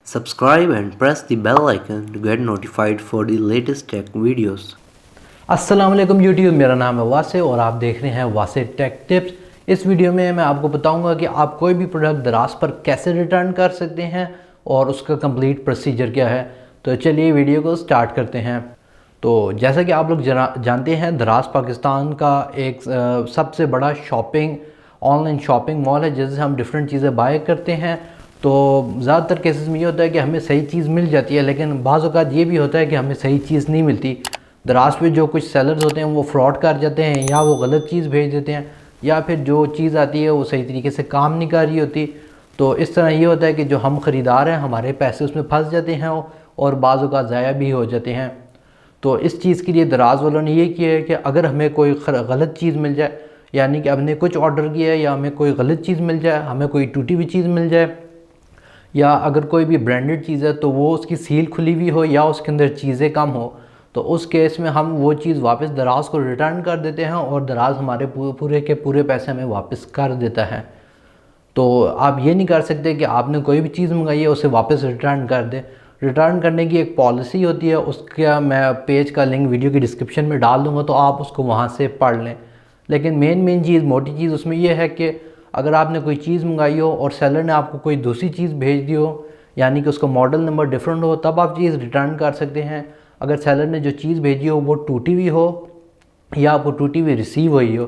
Subscribe and press the bell icon to get notified for the latest tech videos. अस्सलाम वालेकुम YouTube, मेरा नाम है वासे और आप देख रहे हैं वासे टेक टिप्स। इस वीडियो में मैं आपको बताऊंगा कि आप कोई भी प्रोडक्ट दराज पर कैसे रिटर्न कर सकते हैं और उसका कंप्लीट प्रोसीजर क्या है। तो चलिए वीडियो को स्टार्ट करते हैं। तो जैसा कि आप लोग जानते हैं, दराज पाकिस्तान का एक सबसे बड़ा ऑनलाइन शॉपिंग मॉल है, जिससे हम डिफरेंट चीज़ें बाय करते हैं। तो ज़्यादातर केसेस में ये होता है कि हमें सही चीज़ मिल जाती है, लेकिन बाज़ औक़ात ये भी होता है कि हमें सही चीज़ नहीं मिलती। दराज पे जो कुछ सेलर्स होते हैं वो फ्रॉड कर जाते हैं, या वो गलत चीज़ भेज देते हैं, या फिर जो चीज़ आती है वो सही तरीके से काम नहीं कर रही होती। तो इस तरह ये होता है कि जो हम ख़रीदार हैं, हमारे पैसे उसमें फंस जाते हैं और बाज़ औक़ात ज़ाया भी हो जाते हैं। तो इस चीज़ के लिए दराज वालों ने ये किया है कि अगर हमें कोई गलत चीज़ मिल जाए, यानी कि हमने कुछ ऑर्डर किया है या हमें कोई गलत चीज़ मिल जाए, हमें कोई टूटी हुई चीज़ मिल जाए, या अगर कोई भी ब्रांडेड चीज़ है तो वो उसकी सील खुली हुई हो या उसके अंदर चीज़ें कम हो, तो उस केस में हम वो चीज़ वापस दराज को रिटर्न कर देते हैं और दराज हमारे पूरे के पूरे पैसे हमें वापस कर देता है। तो आप ये नहीं कर सकते कि आपने कोई भी चीज़ मंगाई है उसे वापस रिटर्न कर दें। रिटर्न करने की एक पॉलिसी होती है, उसका मैं पेज का लिंक वीडियो की डिस्क्रिप्शन में डाल दूँगा, तो आप उसको वहाँ से पढ़ लें। लेकिन मेन चीज़, मोटी चीज़ उसमें यह है कि अगर आपने कोई चीज़ मंगाई हो और सेलर ने आपको कोई दूसरी चीज़ भेज दी हो, यानी कि उसका मॉडल नंबर डिफरेंट हो, तब आप चीज़ रिटर्न कर सकते हैं। अगर सेलर ने जो चीज़ भेजी हो वो टूटी हुई हो या आपको टूटी हुई रिसीव हुई हो,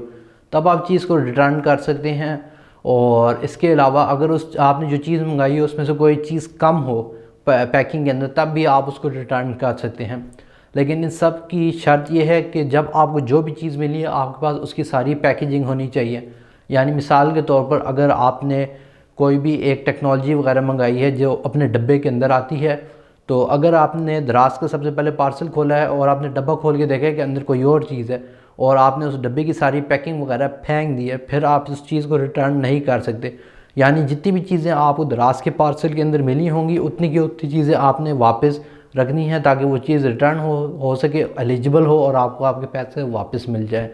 तब आप चीज़ को रिटर्न कर सकते हैं। और इसके अलावा अगर आपने जो चीज़ मंगाई हो उसमें से कोई चीज़ कम हो पैकिंग के अंदर, तब भी आप उसको रिटर्न कर सकते हैं। लेकिन इन सब की शर्त यह है कि जब आपको जो भी चीज़ मिली है, आपके पास उसकी सारी पैकेजिंग होनी चाहिए। यानी मिसाल के तौर पर अगर आपने कोई भी एक टेक्नोलॉजी वगैरह मंगाई है जो अपने डब्बे के अंदर आती है, तो अगर आपने दराज का सबसे पहले पार्सल खोला है और आपने डब्बा खोल के देखा है कि अंदर कोई और चीज़ है और आपने उस डब्बे की सारी पैकिंग वगैरह फेंक दी है, फिर आप उस चीज़ को रिटर्न नहीं कर सकते। यानी जितनी भी चीज़ें आपको दराज के पार्सल के अंदर मिली होंगी, उतनी की उतनी चीज़ें आपने वापस रखनी है, ताकि वो चीज़ रिटर्न हो सके, एलिजिबल हो और आपको आपके पैसे वापस मिल जाए।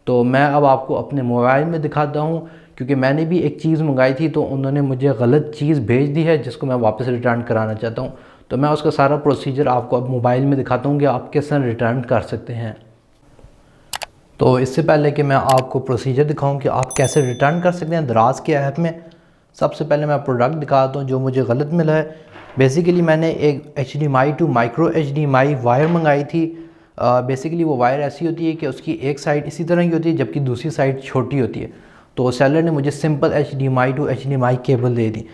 तो मैं अब आपको अपने मोबाइल में दिखाता हूँ, क्योंकि मैंने भी एक चीज़ मंगाई थी तो उन्होंने मुझे गलत चीज़ भेज दी है जिसको मैं वापस रिटर्न कराना चाहता हूँ। तो मैं उसका सारा प्रोसीजर आपको अब मोबाइल में दिखाता हूँ कि आप किस तरह रिटर्न कर सकते हैं। तो इससे पहले कि मैं आपको प्रोसीजर दिखाऊँ कि आप कैसे रिटर्न कर सकते हैं दराज के ऐप में, सबसे पहले मैं प्रोडक्ट दिखाता हूँ जो मुझे गलत मिला है। बेसिकली मैंने एक HDMI to micro HDMI wire मंगाई थी। बेसिकली वो वायर ऐसी होती है कि उसकी एक साइड इसी तरह की होती है जबकि दूसरी साइड छोटी होती है। तो सेलर ने मुझे simple HDMI to HDMI cable दे दी,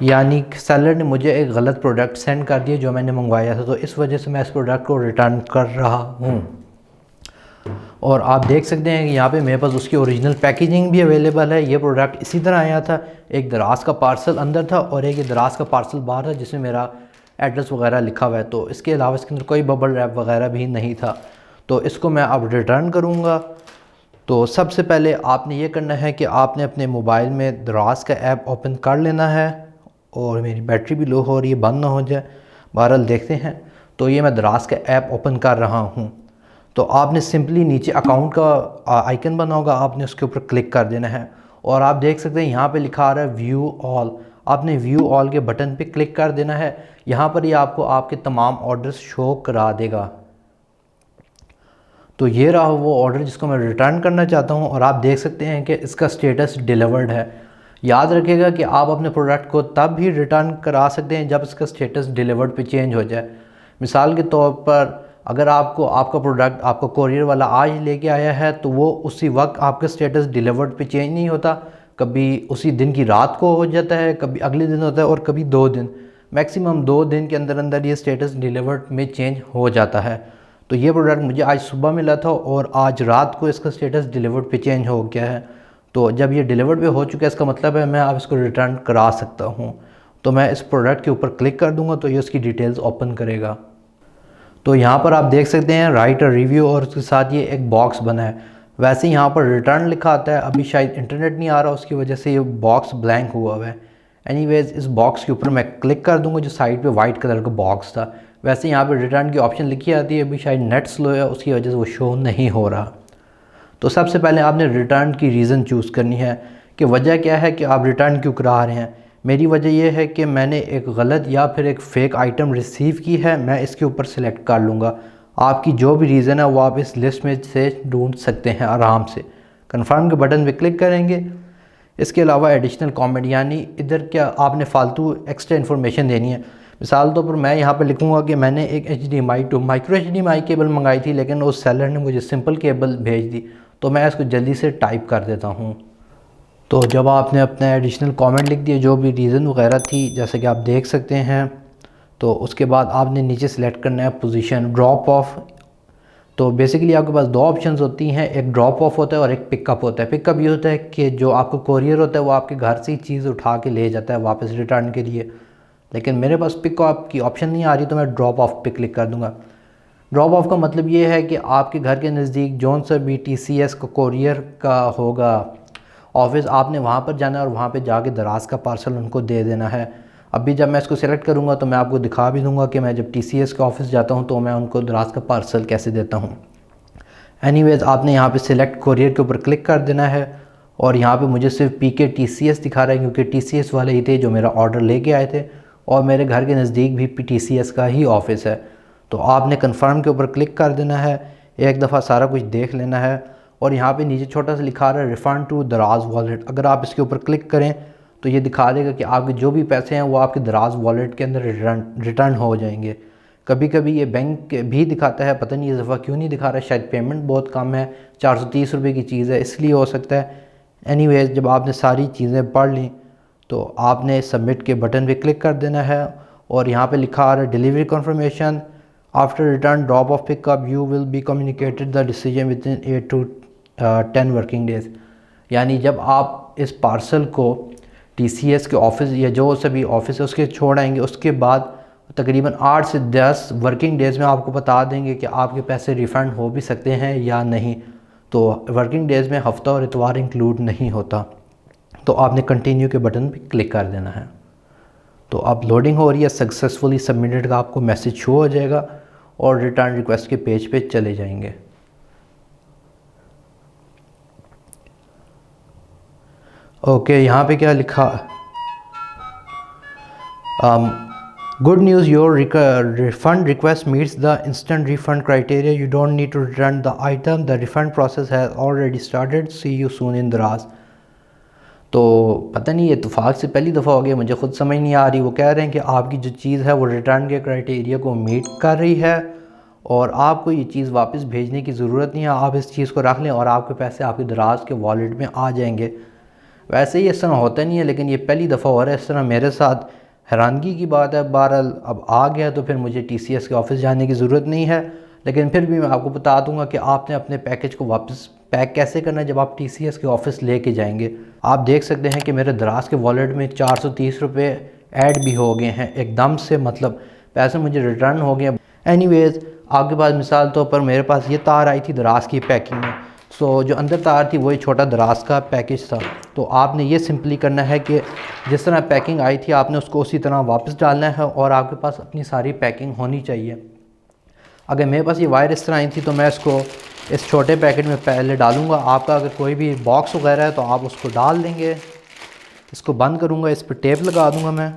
यानी सेलर ने मुझे एक गलत प्रोडक्ट सेंड कर दिया जो मैंने मंगवाया था। तो इस वजह से मैं इस प्रोडक्ट को रिटर्न कर रहा हूँ। और आप देख सकते हैं कि यहाँ पे मेरे पास उसकी ओरिजिनल पैकेजिंग भी अवेलेबल है। ये प्रोडक्ट इसी तरह आया था, एक दराज का पार्सल अंदर था और एक दराज का पार्सल बाहर था जिसमें मेरा एड्रेस वगैरह लिखा हुआ है। तो इसके अलावा इसके अंदर कोई बबल रैप वगैरह भी नहीं था। तो इसको मैं अब रिटर्न करूँगा। तो सबसे पहले आपने ये करना है कि आपने अपने मोबाइल में दराज का ऐप ओपन कर लेना है। और मेरी बैटरी भी लो हो रही है, बंद ना हो जाए, बहरहाल देखते हैं। तो ये मैं दराज का ऐप ओपन कर रहा हूँ। तो आपने सिंपली नीचे अकाउंट का आइकन बना होगा, आपने उसके ऊपर क्लिक कर देना है। और आप देख सकते हैं यहाँ पे लिखा आ रहा है व्यू ऑल। आपने व्यू ऑल के बटन पे क्लिक कर देना है। यहाँ पर ये आपको आपके तमाम ऑर्डर्स शो करा देगा। तो ये रहा वो ऑर्डर जिसको मैं रिटर्न करना चाहता हूँ और आप देख सकते हैं कि इसका स्टेटस डिलीवर्ड है। याद रखिएगा कि आप अपने प्रोडक्ट को तब भी रिटर्न करा सकते हैं जब इसका स्टेटस डिलीवर्ड पे चेंज हो जाए। मिसाल के तौर पर अगर आपका प्रोडक्ट आपका कोरियर वाला आज लेके आया है, तो वो उसी वक्त आपका स्टेटस डिलीवर्ड पे चेंज नहीं होता। कभी उसी दिन की रात को हो जाता है, कभी अगले दिन होता है और कभी 2 दिन, मैक्सिमम 2 दिन के अंदर अंदर ये स्टेटस डिलीवर्ड में चेंज हो जाता है। तो ये प्रोडक्ट मुझे आज सुबह मिला था और आज रात को इसका स्टेटस डिलीवर्ड पे चेंज हो गया है। तो जब ये डिलीवर्ड पे हो चुका है, इसका मतलब है मैं अब इसको रिटर्न करा सकता हूँ। तो मैं इस प्रोडक्ट के ऊपर क्लिक कर दूँगा तो ये उसकी डिटेल्स ओपन करेगा। तो यहाँ पर आप देख सकते हैं राइट अ रिव्यू और उसके साथ ये एक बॉक्स बना है। वैसे यहाँ पर रिटर्न लिखा आता है, अभी शायद इंटरनेट नहीं आ रहा, उसकी वजह से ये बॉक्स ब्लैंक हुआ है। एनीवेज इस बॉक्स के ऊपर मैं क्लिक कर दूँगा जो साइड पे वाइट कलर का बॉक्स था। वैसे यहाँ पर रिटर्न की ऑप्शन लिखी आती है, अभी शायद नेट स्लो है उसकी वजह से वो शो नहीं हो रहा। तो सबसे पहले आपने रिटर्न की रीज़न चूज़ करनी है कि वजह क्या है कि आप रिटर्न क्यों करा रहे हैं। मेरी वजह यह है कि मैंने एक गलत या फिर एक फ़ेक आइटम रिसीव की है, मैं इसके ऊपर सेलेक्ट कर लूँगा। आपकी जो भी रीज़न है वो आप इस लिस्ट में से ढूंढ सकते हैं आराम से। कन्फर्म के बटन पे क्लिक करेंगे। इसके अलावा एडिशनल कमेंट, यानी इधर क्या आपने फालतू एक्स्ट्रा इन्फॉर्मेशन देनी है। मिसाल तौर पर मैं यहाँ पर लिखूँगा कि मैंने एक HDMI to micro HDMI cable मंगाई थी, लेकिन उस सेलर ने मुझे सिंपल केबल भेज दी, तो मैं इसको जल्दी से टाइप कर देता हूँ। तो जब आपने अपना एडिशनल कमेंट लिख दिया, जो भी रीज़न वगैरह थी जैसे कि आप देख सकते हैं, तो उसके बाद आपने नीचे सेलेक्ट करना है पोजीशन ड्रॉप ऑफ। तो बेसिकली आपके पास दो ऑप्शंस होती हैं, एक ड्रॉप ऑफ होता है और एक पिकअप होता है। पिकअप ये होता है कि जो आपको कोरियर होता है वो आपके घर से ही चीज़ उठा के ले जाता है वापस रिटर्न के लिए, लेकिन मेरे पास पिकअप की ऑप्शन नहीं आ रही, तो मैं ड्रॉप ऑफ पे क्लिक कर दूँगा। ड्रॉप ऑफ का मतलब ये है कि आपके घर के नज़दीक जौन सा भी TCS का कोरियर का होगा ऑफिस, आपने वहाँ पर जाना है और वहाँ पे जाके दराज का पार्सल उनको दे देना है। अभी जब मैं इसको सेलेक्ट करूँगा तो मैं आपको दिखा भी दूँगा कि मैं जब TCS के ऑफिस जाता हूँ तो मैं उनको दराज का पार्सल कैसे देता हूँ। एनीवेज़ आपने यहाँ पे सिलेक्ट कोरियर के ऊपर क्लिक कर देना है और यहाँ पे मुझे सिर्फ PK TCS दिखा रहा है, क्योंकि TCS वाले ही थे जो मेरा ऑर्डर लेके आए थे और मेरे घर के नज़दीक भी TCS का ही ऑफिस है। तो आपने कन्फर्म के ऊपर क्लिक कर देना है, एक दफ़ा सारा कुछ देख लेना है और यहाँ पे नीचे छोटा सा लिखा रहा है रिफ़ंड टू दराज वॉलेट। अगर आप इसके ऊपर क्लिक करें तो ये दिखा देगा कि आपके जो भी पैसे हैं वो आपके दराज वॉलेट के अंदर रिटर्न हो जाएंगे। कभी कभी ये बैंक भी दिखाता है, पता नहीं इस दफ़ा क्यों नहीं दिखा रहा है, शायद पेमेंट बहुत कम है, 430 रुपये की चीज़ है इसलिए हो सकता है। एनीवेज जब आपने सारी चीज़ें पढ़ ली तो आपने सबमिट के बटन पे क्लिक कर देना है और यहाँ पे लिखा आ रहा है delivery confirmation after return drop off pickup you will be communicated the decision within 8 to 10 working days. यानी जब आप इस पार्सल को TCS के ऑफिस या जो सभी ऑफिस है उसके छोड़ आएंगे, उसके बाद तकरीबन 8 से 10 वर्किंग डेज़ में आपको बता देंगे कि आपके पैसे रिफ़ंड हो भी सकते हैं या नहीं। तो वर्किंग डेज़ में हफ्ता और इतवार इंक्लूड नहीं होता। तो आपने कंटिन्यू के बटन पर क्लिक कर देना है। तो अब लोडिंग हो रही है, सक्सेसफुली सबमिटेड का आपको मैसेज शो हो जाएगा और रिटर्न रिक्वेस्ट के पेज पे चले जाएंगे। ओके यहाँ पे क्या लिखा, good news your refund request meets the instant refund criteria, you don't need to return the item, the refund process has already started, see you soon in Daraz. तो पता नहीं ये इत्तेफाक से पहली दफ़ा हो गया, मुझे ख़ुद समझ नहीं आ रही। वो कह रहे हैं कि आपकी जो चीज़ है वो रिटर्न के क्राइटेरिया को मीट कर रही है और आपको ये चीज़ वापस भेजने की ज़रूरत नहीं है, आप इस चीज़ को रख लें और आपके पैसे आपके दराज के वॉलेट में आ जाएंगे। वैसे ही इस तरह होता नहीं है, लेकिन ये पहली दफ़ा हो रहा है इस तरह मेरे साथ। हैरानगी की बात है। बहरहाल अब आ गया तो फिर मुझे TCS के ऑफिस जाने की ज़रूरत नहीं है, लेकिन फिर भी मैं आपको बता दूंगा कि आपने अपने पैकेज को वापस पैक कैसे करना है जब आप TCS के ऑफिस लेके जाएंगे। आप देख सकते हैं कि मेरे दराज के वॉलेट में 430 रुपये ऐड भी हो गए हैं एकदम से, मतलब पैसे मुझे रिटर्न हो गए। एनीवेज़ आपके पास मिसाल तौर पर मेरे पास ये तार आई थी दराज की पैकिंग में, सो जो अंदर तार थी वही छोटा दराज का पैकेज था। तो आपने ये सिंपली करना है कि जिस तरह पैकिंग आई थी आपने उसको उसी तरह वापस डालना है और आपके पास अपनी सारी पैकिंग होनी चाहिए। अगर मेरे पास ये वायर इस तरह आई थी तो मैं इसको इस छोटे पैकेट में पहले डालूँगा। आपका अगर कोई भी बॉक्स वगैरह है तो आप उसको डाल देंगे। इसको बंद करूँगा, इस पर टेप लगा दूँगा मैं।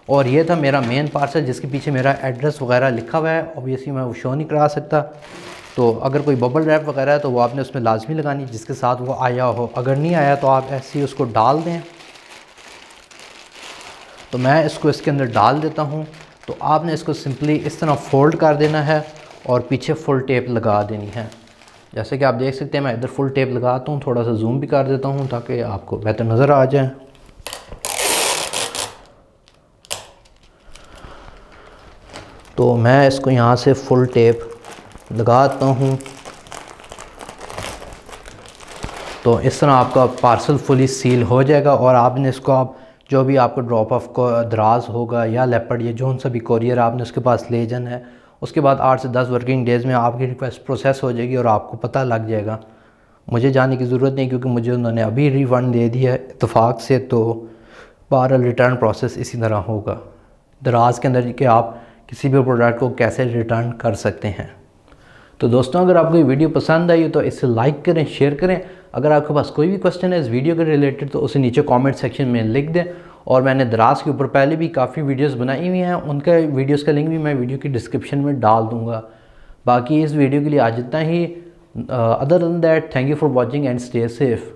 और ये था मेरा मेन पार्सल जिसके पीछे मेरा एड्रेस वगैरह लिखा हुआ है। ऑब्वियसली मैं वो शो नहीं करा सकता, तो अगर कोई बबल रैप वगैरह है तो वो आपने उसमें लाजमी लगानी जिसके साथ वो आया हो। अगर नहीं आया तो आप ऐसे ही उसको डाल दें। तो मैं इसको इसके अंदर डाल देता हूँ। तो आपने इसको सिंपली इस तरह फ़ोल्ड कर देना है और पीछे फुल टेप लगा देनी है। जैसे कि आप देख सकते हैं मैं इधर फुल टेप लगाता हूँ, थोड़ा सा जूम भी कर देता हूँ ताकि आपको बेहतर नज़र आ जाए। तो मैं इसको यहाँ से फुल टेप लगाता हूँ। तो इस तरह आपका पार्सल फुली सील हो जाएगा और आपने इसको आप जो भी आपको ड्रॉप ऑफ को दराज होगा या लेपर्ड या जो सा भी कोरियर आपने उसके पास ले जाना है, उसके बाद 8 से 10 वर्किंग डेज़ में आपकी रिक्वेस्ट प्रोसेस हो जाएगी और आपको पता लग जाएगा। मुझे जाने की ज़रूरत नहीं क्योंकि मुझे उन्होंने अभी रिफ़ंड दे दिया है इत्तेफाक से। तो बहरहाल रिटर्न प्रोसेस इसी तरह होगा दराज के अंदर कि आप किसी भी प्रोडक्ट को कैसे रिटर्न कर सकते हैं। तो दोस्तों अगर आपको ये वीडियो पसंद आई तो इसे लाइक करें, शेयर करें। अगर आपके पास कोई भी क्वेश्चन है इस वीडियो के रिलेटेड तो उसे नीचे कमेंट सेक्शन में लिख दें। और मैंने दराज के ऊपर पहले भी काफ़ी वीडियोस बनाई हुई हैं, उनका वीडियोस का लिंक भी मैं वीडियो की डिस्क्रिप्शन में डाल दूँगा। बाकी इस वीडियो के लिए आज इतना ही। Other than that, thank you for watching and stay safe.